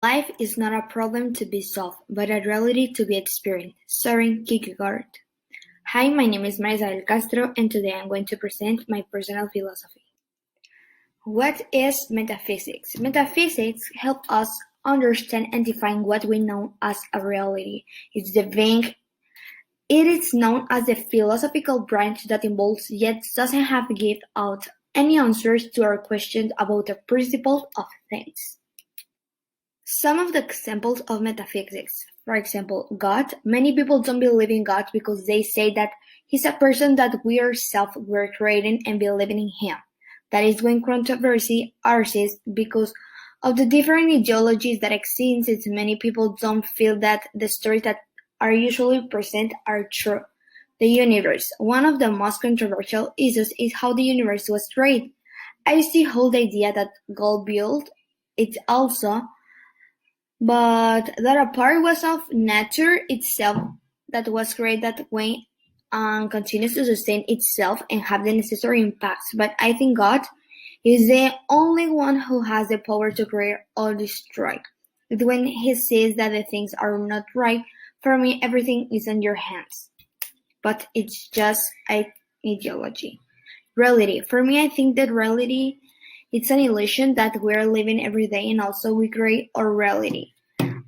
Life is not a problem to be solved, but a reality to be experienced. Soren Kierkegaard. Hi, my name is Isabel Castro, and today I'm going to present my personal philosophy. What is metaphysics? Metaphysics help us understand and define what we know as a reality. It is known as the philosophical branch that involves yet doesn't have give out any answers to our questions about the principles of things. Some of the examples of metaphysics: for example, God. Many people don't believe in God because they say that He's a person that we ourselves were creating and believing in Him. That is when controversy arises because of the different ideologies that exist, since many people don't feel that the stories that are usually present are true. The universe. One of the most controversial issues is how the universe was created. I still hold the idea that God built it also, but that a part was of nature itself that was created that way and continues to sustain itself and have the necessary impacts. But I think God is the only one who has the power to create or destroy. But when He says that the things are not right, for me everything is in your hands. But it's just an ideology. Reality. For me, I think that reality it's an illusion that we're living every day, and also we create our reality.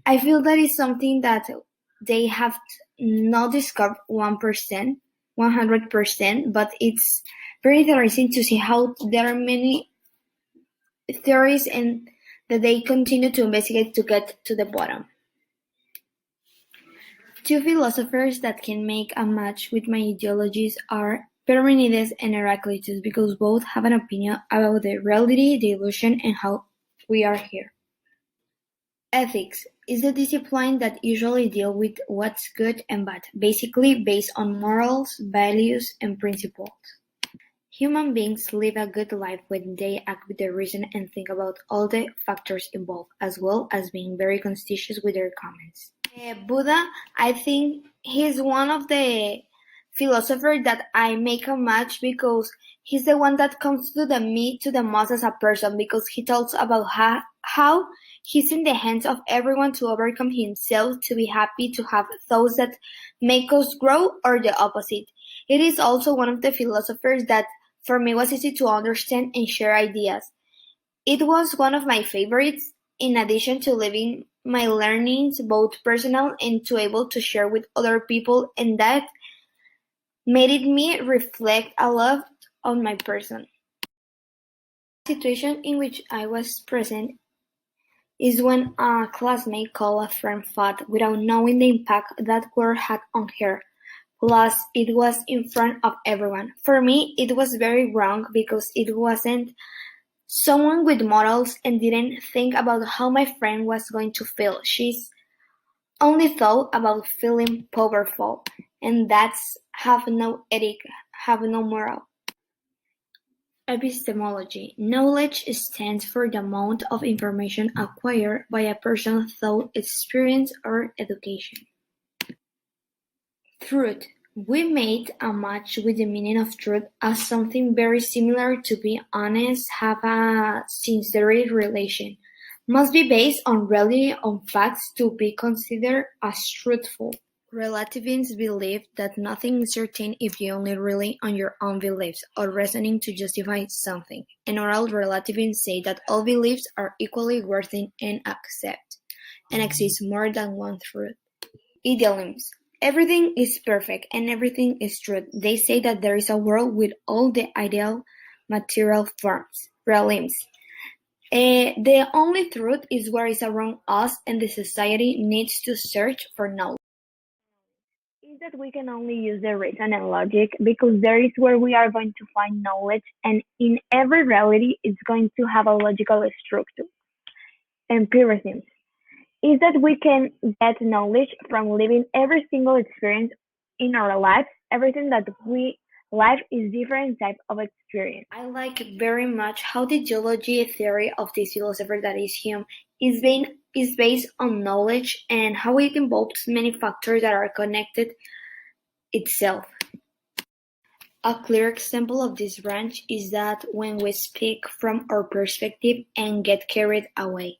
I feel that is something that they have not discovered 100%, but it's very interesting to see how there are many theories and that they continue to investigate to get to the bottom. Two philosophers that can make a match with my ideologies are Parmenides and Heraclitus because both have an opinion about the reality, the illusion, and how we are here. Ethics is the discipline that usually deals with what's good and bad, basically based on morals, values, and principles. Human beings live a good life when they act with their reason and think about all the factors involved, as well as being very conscientious with their comments. Buddha, I think he's one of the philosophers that I make a match because he's the one that comes to me to the most as a person because he talks about how he's in the hands of everyone to overcome himself, to be happy, to have thoughts that make us grow, or the opposite. It is also one of the philosophers that for me was easy to understand and share ideas. It was one of my favorites, in addition to living my learnings both personal and to able to share with other people, and that made me reflect a lot on my person. The situation in which I was present is when a classmate called a friend fat without knowing the impact that word had on her. Plus, it was in front of everyone. For me, it was very wrong because it wasn't someone with morals and didn't think about how my friend was going to feel. She's only thought about feeling powerful, and that's have no ethic, have no moral. Epistemology. Knowledge stands for the amount of information acquired by a person through experience or education. Truth. We made a match with the meaning of truth as something very similar to be honest, have a sincere relation, must be based on reality, on facts to be considered as truthful. Relativists believe that nothing is certain if you only rely on your own beliefs or reasoning to justify something. And oral relativists say that all beliefs are equally worthy and accept, and exists more than one truth. Idealism. Everything is perfect and everything is truth. They say that there is a world with all the ideal material forms, realisms. The only truth is what is around us, and the society needs to search for knowledge. Is that we can only use the reason and logic because there is where we are going to find knowledge, and in every reality it's going to have a logical structure. Empiricism is that we can get knowledge from living every single experience in our lives. Everything that we life is different type of experience. I like very much how the geology theory of this philosopher that is Hume is based on knowledge and how it involves many factors that are connected itself. A clear example of this branch is that when we speak from our perspective and get carried away.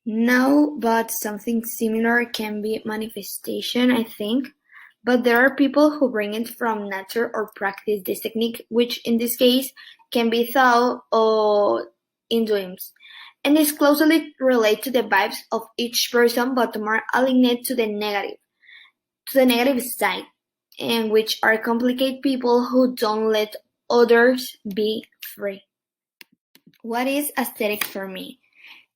No, but something similar can be manifestation, I think. But there are people who bring it from nature or practice this technique, which in this case can be thought or in dreams. And is closely related to the vibes of each person, but more aligned to the negative side, and which are complicate people who don't let others be free. What is aesthetic for me?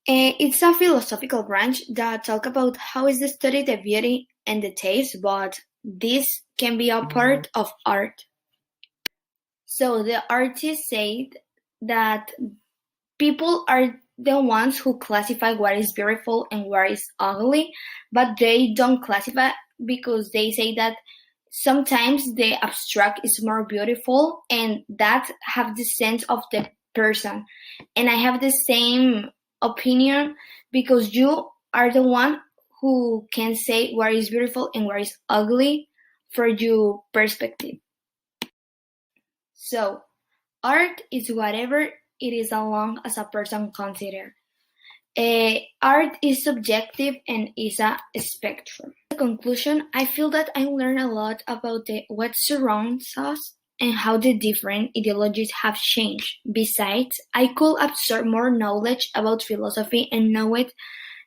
It's a philosophical branch that talk about how is the study the beauty and the taste, but this can be a part of art. So the artist said that people are the ones who classify what is beautiful and what is ugly, but they don't classify because they say that sometimes the abstract is more beautiful and that have the sense of the person. And I have the same opinion because you are the one who can say what is beautiful and what is ugly for your perspective. So art is whatever it is as long as a person considers. Art is subjective and is a spectrum. In conclusion, I feel that I learned a lot about what surrounds us and how the different ideologies have changed. Besides, I could absorb more knowledge about philosophy and know it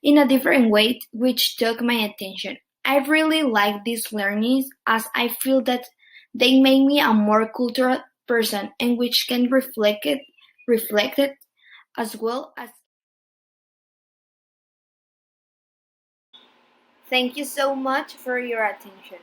in a different way, which took my attention. I really like these learnings as I feel that they make me a more cultural person and which can reflect it as well as. Thank you so much for your attention.